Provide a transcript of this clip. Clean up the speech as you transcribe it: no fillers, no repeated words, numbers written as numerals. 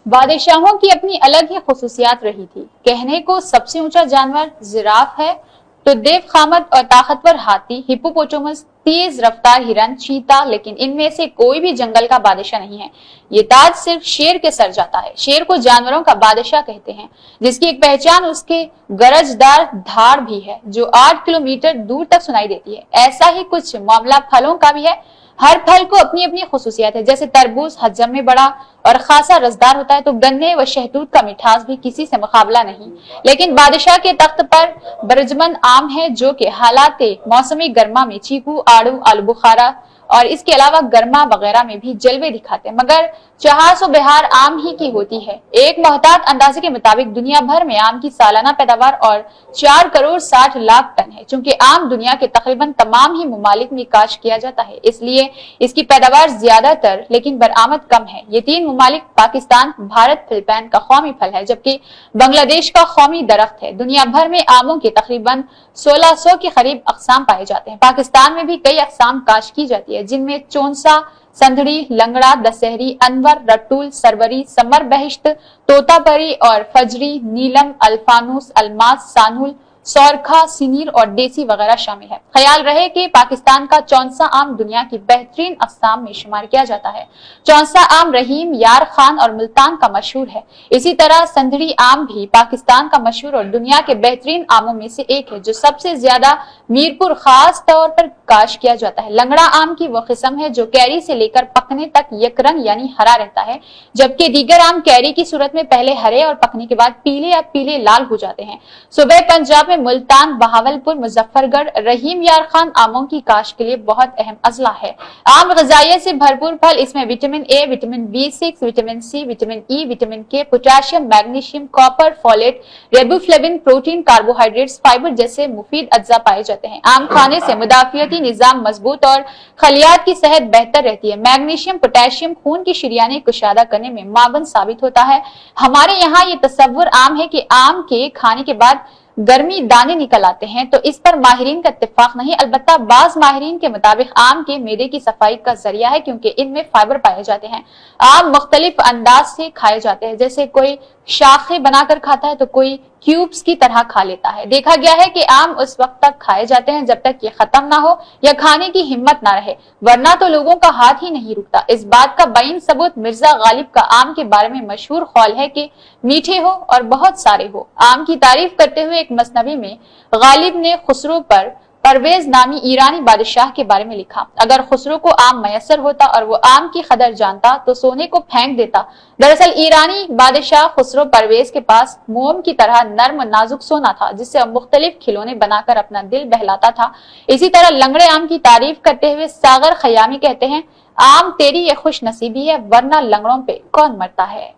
बादशाहों की अपनी अलग ही खसूसियात रही थी। कहने को सबसे ऊंचा जानवर जिराफ है तो देव खामद और ताकतवर हाथी, हिप्पोपोटामस, तेज रफ्तार हिरन, चीता, लेकिन इनमें से कोई भी जंगल का बादशाह नहीं है। ये ताज सिर्फ शेर के सर जाता है। शेर को जानवरों का बादशाह कहते हैं, जिसकी एक पहचान उसके गरजदार धार भी है जो 8 किलोमीटर दूर तक सुनाई देती है। ऐसा ही कुछ मामला फलों का भी है। हर फल को अपनी अपनी खसूसियत है। जैसे तरबूज हजम में बड़ा और खासा रसदार होता है, तो गन्ने व शहतूत का मिठास भी किसी से मुकाबला नहीं। लेकिन बादशाह के तख्त पर बरजमन आम है, जो कि हालात मौसमी गर्मा में चीकू, आड़ू, आलू बुखारा और इसके अलावा गर्मा वगैरह में भी जलवे दिखाते हैं, मगर चहासो बिहार आम ही की होती है। एक मोहतात अंदाजे के मुताबिक दुनिया भर में आम की सालाना पैदावार और 4 करोड़ 60 लाख टन है। चूंकि आम दुनिया के तकरीबन तमाम ही ममालिक में काश्त किया जाता है, इसलिए इसकी पैदावार ज्यादातर लेकिन बरामद कम है। ये 3 ममालिक पाकिस्तान, भारत, फिलिपाइन का कौमी फल है, जबकि बांग्लादेश का कौमी दरख्त है। दुनिया भर में आमों के तकरीबन 1600 के करीब अकसाम पाए जाते हैं। पाकिस्तान में भी कई अकसाम काश्त की जाती है, जिनमें चौंसा, संधड़ी, लंगड़ा, दशहरी, अनवर, रट्टूल, सरवरी, समर बहिश्त, तोतापरी और फजरी, नीलम, अल्फानूस, अलमास, सानुल, सौरखा, सिनीर और देसी वगैरह शामिल है। ख्याल रहे कि पाकिस्तान का चौंसा आम दुनिया की बेहतरीन अक़साम में शुमार किया जाता है। चौंसा आम रहीम, यार खान और मुल्तान का मशहूर है। इसी तरह संधड़ी आम भी पाकिस्तान का मशहूर और दुनिया के बेहतरीन आमों में से एक है, जो सबसे ज्यादा मीरपुर खास तौर पर काश्त किया जाता है। लंगड़ा आम की वो किस्म है जो कैरी से लेकर पकने तक यकरंग यानी हरा रहता है, जबकि दीगर आम कैरी की सूरत में पहले हरे और पकने के बाद पीले या पीले लाल हो जाते हैं। सूबे पंजाब में मुल्तान, बहावलपुर, मुजफ्फरगढ़, रहीम यार खान आमों की काश्त के लिए बहुत अहम अजला है। आम ग़िज़ाइयत से भरपूर फल, इसमें vitamin A, vitamin B6, vitamin C, vitamin E, vitamin K, potassium, magnesium, copper, folate, riboflavin, protein, carbohydrates, fibre जैसे मुफीद अज्जा पाए जाते हैं। आम खाने से मुदाफियती निजाम मजबूत और खलियात की सेहत बेहतर रहती है। मैग्नीशियम, पोटेशियम खून की शरियाने कुशादा करने में मावन साबित होता है। हमारे यहाँ ये तस्वुर आम है कि आम के खाने के बाद गर्मी दाने निकल आते हैं, तो इस पर माहिरीन का इत्तेफाक नहीं। अलबत्ता बाज माहिरीन के मुताबिक आम के मेदे की सफाई का जरिया है, क्योंकि इनमें फाइबर पाए जाते हैं। आम मुख्तलिफ अंदाज से खाए जाते हैं, जैसे कोई शाखे बनाकर खाता है तो कोई क्यूब्स की तरह खा लेता है। देखा गया है कि आम उस वक्त तक खाए जाते हैं जब तक ये खत्म ना हो या खाने की हिम्मत ना रहे, वरना तो लोगों का हाथ ही नहीं रुकता। इस बात का बाइन सबूत मिर्जा गालिब का आम के बारे में मशहूर कौल है कि मीठे हो और बहुत सारे हो। आम की तारीफ करते हुए एक मसनवी में गालिब ने खुसरो पर परवेज नामी ईरानी बादशाह के बारे में लिखा, अगर खुसरो को आम मयसर होता और वो आम की कदर जानता तो सोने को फेंक देता। दरअसल ईरानी बादशाह खुसरो परवेज के पास मोम की तरह नर्म नाजुक सोना था, जिससे वह मुख्तलिफ खिलौने बनाकर अपना दिल बहलाता था। इसी तरह लंगड़े आम की तारीफ करते हुए सागर खयामी कहते हैं, आम तेरी ये खुश नसीबी है, वरना लंगड़ों पे कौन मरता है।